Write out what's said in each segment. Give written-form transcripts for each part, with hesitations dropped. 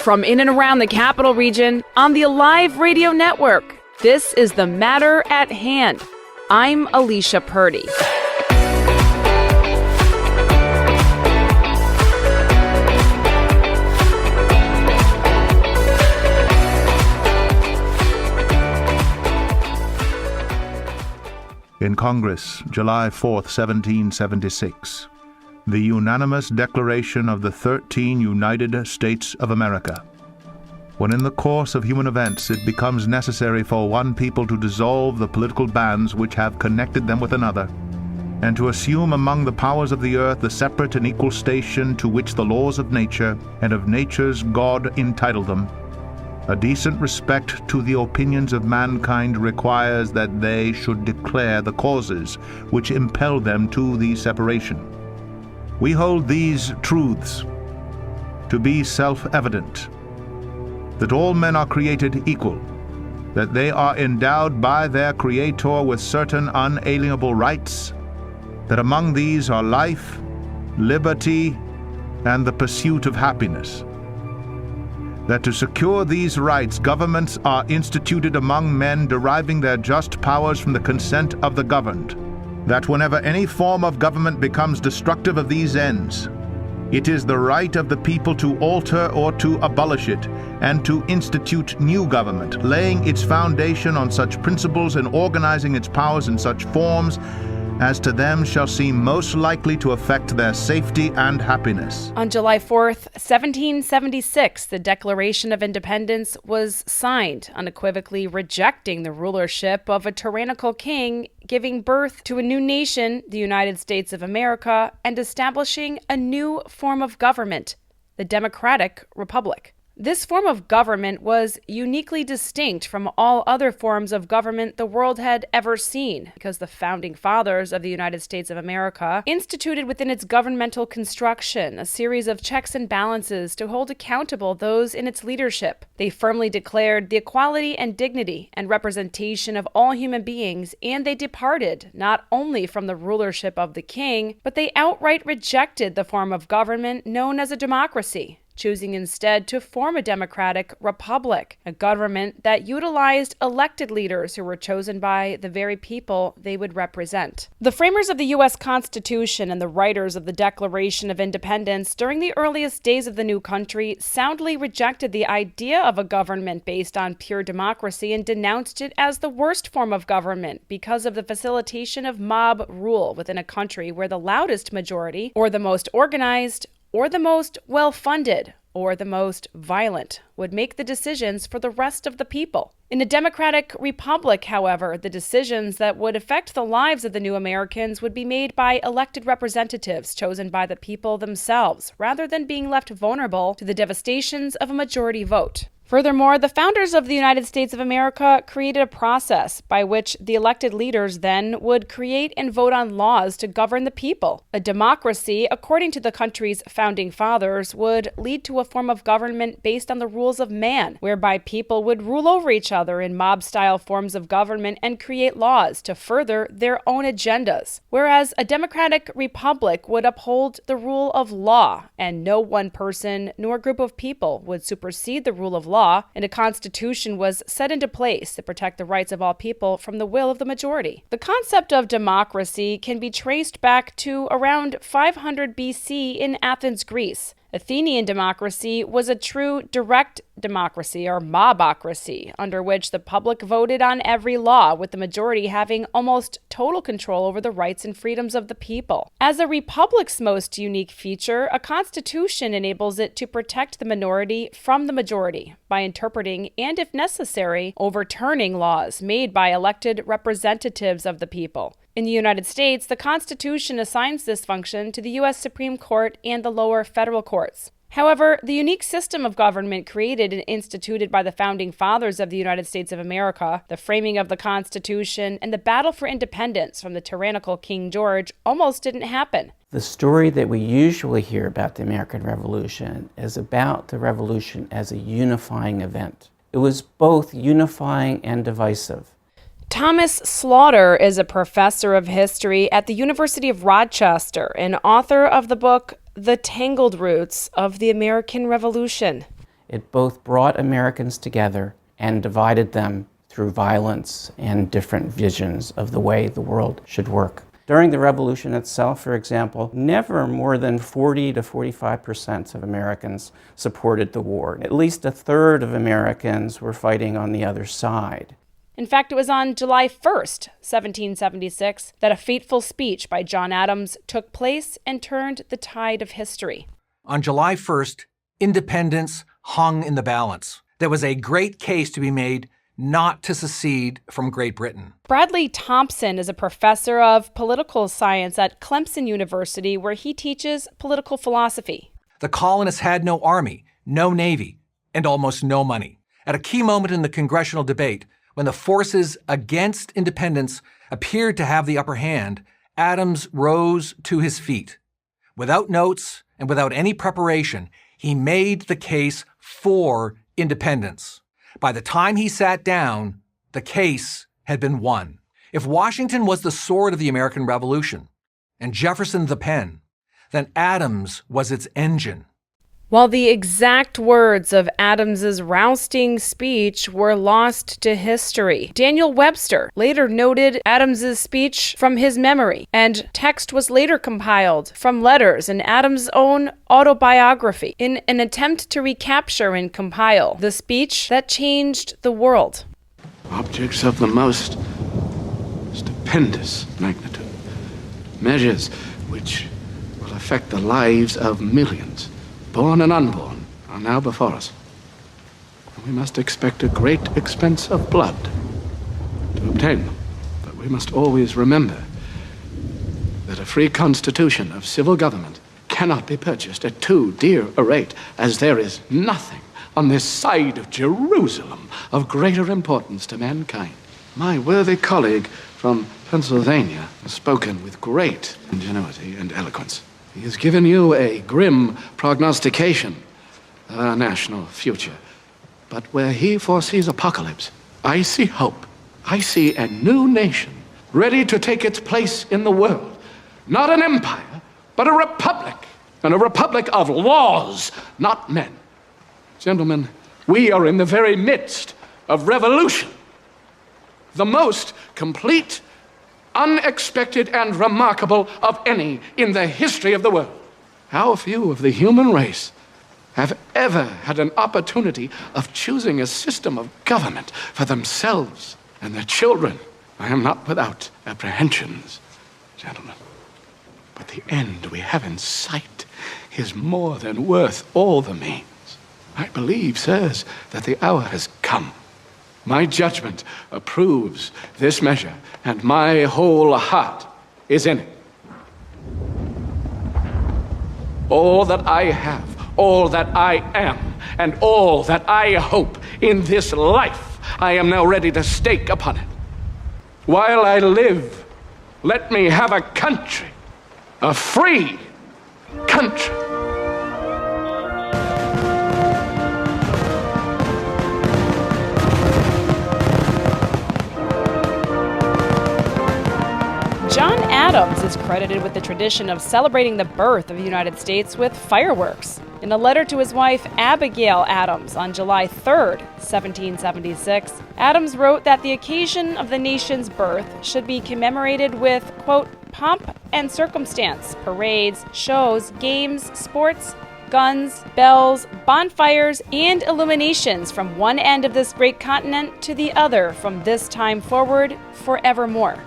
From in and around the Capital Region on the Alive Radio Network, this is The Matter at Hand. I'm Alicia Purdy. In Congress, July 4th, 1776. The unanimous declaration of the 13 United States of America. When in the course of human events it becomes necessary for one people to dissolve the political bands which have connected them with another, and to assume among the powers of the earth the separate and equal station to which the laws of nature and of nature's God entitle them, a decent respect to the opinions of mankind requires that they should declare the causes which impel them to the separation. We hold these truths to be self-evident, that all men are created equal, that they are endowed by their Creator with certain unalienable rights, that among these are life, liberty, and the pursuit of happiness, that to secure these rights governments are instituted among men deriving their just powers from the consent of the governed, that whenever any form of government becomes destructive of these ends, it is the right of the people to alter or to abolish it, and to institute new government, laying its foundation on such principles and organizing its powers in such forms as to them shall seem most likely to affect their safety and happiness. On July 4th, 1776, the Declaration of Independence was signed, unequivocally rejecting the rulership of a tyrannical king, giving birth to a new nation, the United States of America, and establishing a new form of government, the Democratic Republic. This form of government was uniquely distinct from all other forms of government the world had ever seen, because the founding fathers of the United States of America instituted within its governmental construction a series of checks and balances to hold accountable those in its leadership. They firmly declared the equality and dignity and representation of all human beings, and they departed not only from the rulership of the king, but they outright rejected the form of government known as a democracy, choosing instead to form a democratic republic, a government that utilized elected leaders who were chosen by the very people they would represent. The framers of the U.S. Constitution and the writers of the Declaration of Independence during the earliest days of the new country soundly rejected the idea of a government based on pure democracy and denounced it as the worst form of government because of the facilitation of mob rule within a country where the loudest majority, or the most organized, or the most well-funded, or the most violent, would make the decisions for the rest of the people. In a democratic republic, however, the decisions that would affect the lives of the new Americans would be made by elected representatives chosen by the people themselves, rather than being left vulnerable to the devastations of a majority vote. Furthermore, the founders of the United States of America created a process by which the elected leaders then would create and vote on laws to govern the people. A democracy, according to the country's founding fathers, would lead to a form of government based on the rules of man, whereby people would rule over each other in mob-style forms of government and create laws to further their own agendas. Whereas a democratic republic would uphold the rule of law, and no one person nor group of people would supersede the rule of law, and a constitution was set into place to protect the rights of all people from the will of the majority. The concept of democracy can be traced back to around 500 BC in Athens, Greece. Athenian democracy was a true direct democracy, or mobocracy, under which the public voted on every law, with the majority having almost total control over the rights and freedoms of the people. As a republic's most unique feature, a constitution enables it to protect the minority from the majority by interpreting and, if necessary, overturning laws made by elected representatives of the people. In the United States, the Constitution assigns this function to the U.S. Supreme Court and the lower federal courts. However, the unique system of government created and instituted by the founding fathers of the United States of America, the framing of the Constitution, and the battle for independence from the tyrannical King George almost didn't happen. The story that we usually hear about the American Revolution is about the revolution as a unifying event. It was both unifying and divisive. Thomas Slaughter is a professor of history at the University of Rochester and author of the book The Tangled Roots of the American Revolution. It both brought Americans together and divided them through violence and different visions of the way the world should work. During the revolution itself, for example, never more than 40 to 45% of Americans supported the war. At least a third of Americans were fighting on the other side. In fact, it was on July 1st, 1776, that a fateful speech by John Adams took place and turned the tide of history. On July 1st, independence hung in the balance. There was a great case to be made not to secede from Great Britain. Bradley Thompson is a professor of political science at Clemson University, where he teaches political philosophy. The colonists had no army, no navy, and almost no money. At a key moment in the congressional debate, when the forces against independence appeared to have the upper hand, Adams rose to his feet. Without notes and without any preparation, he made the case for independence. By the time he sat down, the case had been won. If Washington was the sword of the American Revolution and Jefferson the pen, then Adams was its engine. While the exact words of Adams's rousting speech were lost to history, Daniel Webster later noted Adams's speech from his memory, and text was later compiled from letters in Adams' own autobiography in an attempt to recapture and compile the speech that changed the world. Objects of the most stupendous magnitude, measures which will affect the lives of millions, born and unborn, are now before us. We must expect a great expense of blood to obtain them. But we must always remember that a free constitution of civil government cannot be purchased at too dear a rate, as there is nothing on this side of Jerusalem of greater importance to mankind. My worthy colleague from Pennsylvania has spoken with great ingenuity and eloquence. He has given you a grim prognostication of our national future. But where he foresees apocalypse, I see hope. I see a new nation ready to take its place in the world. Not an empire, but a republic. And a republic of laws, not men. Gentlemen, we are in the very midst of revolution. The most complete, unexpected, and remarkable of any in the history of the world. How few of the human race have ever had an opportunity of choosing a system of government for themselves and their children. I am not without apprehensions, gentlemen, but the end we have in sight is more than worth all the means. I believe, sirs, that the hour has come. My judgment approves this measure, and my whole heart is in it. All that I have, all that I am, and all that I hope in this life, I am now ready to stake upon it. While I live, let me have a country, a free country. John Adams is credited with the tradition of celebrating the birth of the United States with fireworks. In a letter to his wife, Abigail Adams, on July 3rd, 1776, Adams wrote that the occasion of the nation's birth should be commemorated with, quote, pomp and circumstance, parades, shows, games, sports, guns, bells, bonfires, and illuminations from one end of this great continent to the other from this time forward forevermore.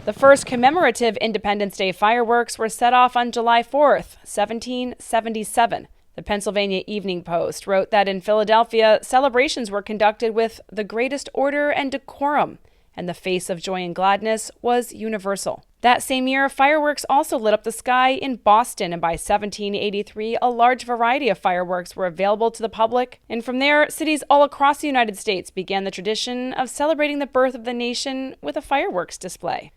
The first commemorative Independence Day fireworks were set off on July 4th, 1777. The Pennsylvania Evening Post wrote that in Philadelphia, celebrations were conducted with the greatest order and decorum, and the face of joy and gladness was universal. That same year, fireworks also lit up the sky in Boston, and by 1783, a large variety of fireworks were available to the public. And from there, cities all across the United States began the tradition of celebrating the birth of the nation with a fireworks display.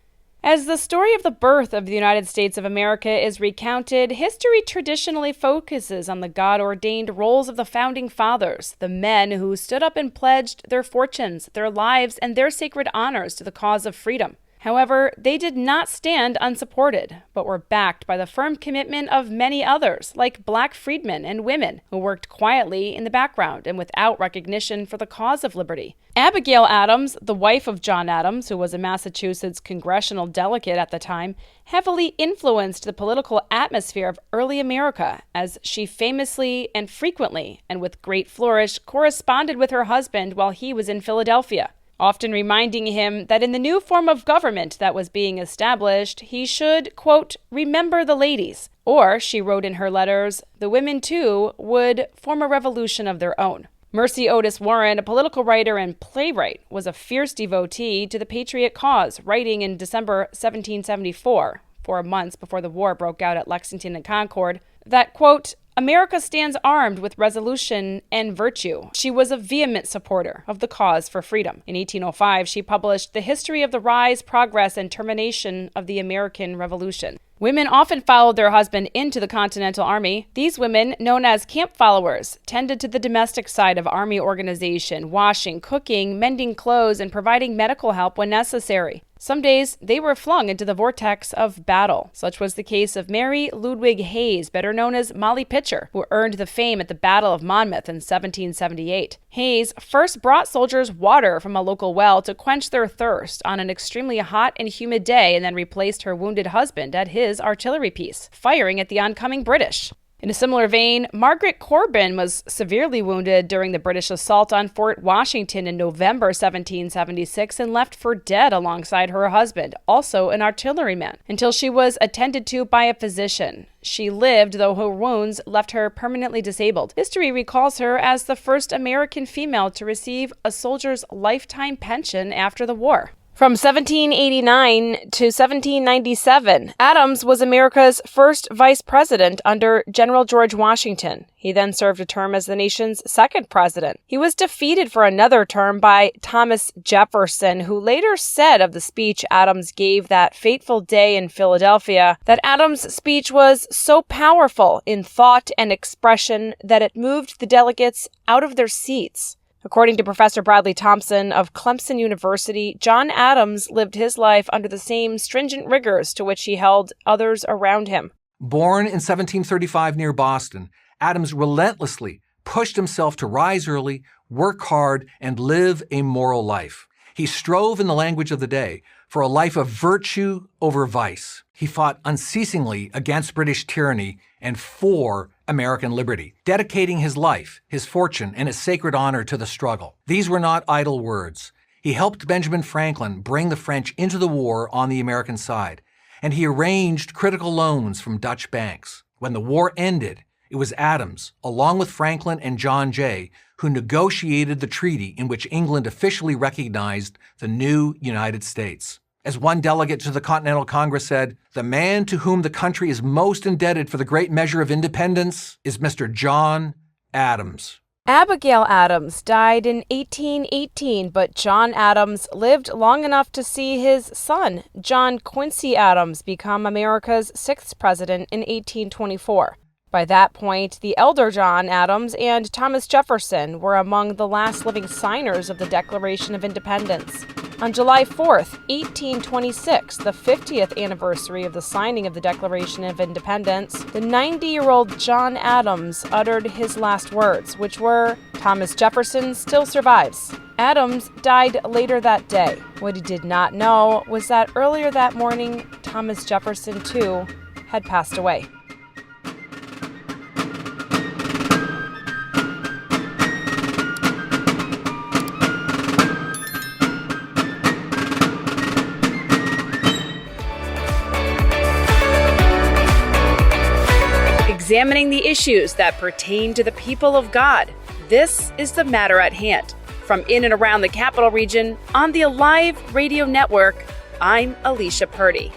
As the story of the birth of the United States of America is recounted, history traditionally focuses on the God-ordained roles of the Founding Fathers, the men who stood up and pledged their fortunes, their lives, and their sacred honors to the cause of freedom. However, they did not stand unsupported, but were backed by the firm commitment of many others, like black freedmen and women, who worked quietly in the background and without recognition for the cause of liberty. Abigail Adams, the wife of John Adams, who was a Massachusetts congressional delegate at the time, heavily influenced the political atmosphere of early America, as she famously and frequently, and with great flourish, corresponded with her husband while he was in Philadelphia, often reminding him that in the new form of government that was being established, he should, quote, remember the ladies. Or, she wrote in her letters, the women, too, would form a revolution of their own. Mercy Otis Warren, a political writer and playwright, was a fierce devotee to the Patriot cause, writing in December 1774, 4 months before the war broke out at Lexington and Concord, that, quote, America stands armed with resolution and virtue. She was a vehement supporter of the cause for freedom. In 1805, she published The History of the Rise, Progress, and Termination of the American Revolution. Women often followed their husband into the Continental Army. These women, known as camp followers, tended to the domestic side of Army organization, washing, cooking, mending clothes, and providing medical help when necessary. Some days, they were flung into the vortex of battle. Such was the case of Mary Ludwig Hayes, better known as Molly Pitcher, who earned the fame at the Battle of Monmouth in 1778. Hayes first brought soldiers water from a local well to quench their thirst on an extremely hot and humid day, and then replaced her wounded husband at his artillery piece, firing at the oncoming British. In a similar vein, Margaret Corbin was severely wounded during the British assault on Fort Washington in November 1776 and left for dead alongside her husband, also an artilleryman, until she was attended to by a physician. She lived, though her wounds left her permanently disabled. History recalls her as the first American female to receive a soldier's lifetime pension after the war. From 1789 to 1797, Adams was America's first vice president under General George Washington. He then served a term as the nation's second president. He was defeated for another term by Thomas Jefferson, who later said of the speech Adams gave that fateful day in Philadelphia that Adams' speech was so powerful in thought and expression that it moved the delegates out of their seats. According to Professor Bradley Thompson of Clemson University, John Adams lived his life under the same stringent rigors to which he held others around him. Born in 1735 near Boston, Adams relentlessly pushed himself to rise early, work hard, and live a moral life. He strove, in the language of the day, for a life of virtue over vice. He fought unceasingly against British tyranny and for American liberty, dedicating his life, his fortune, and his sacred honor to the struggle. These were not idle words. He helped Benjamin Franklin bring the French into the war on the American side, and he arranged critical loans from Dutch banks. When the war ended, it was Adams, along with Franklin and John Jay, who negotiated the treaty in which England officially recognized the new United States. As one delegate to the Continental Congress said, the man to whom the country is most indebted for the great measure of independence is Mr. John Adams. Abigail Adams died in 1818, but John Adams lived long enough to see his son, John Quincy Adams, become America's 6th president in 1824. By that point, the elder John Adams and Thomas Jefferson were among the last living signers of the Declaration of Independence. On July 4th, 1826, the 50th anniversary of the signing of the Declaration of Independence, the 90-year-old John Adams uttered his last words, which were, "Thomas Jefferson still survives." Adams died later that day. What he did not know was that earlier that morning, Thomas Jefferson, too, had passed away. Examining the issues that pertain to the people of God. This is the matter at hand. From in and around the Capital Region, on the Alive Radio Network, I'm Alicia Purdy.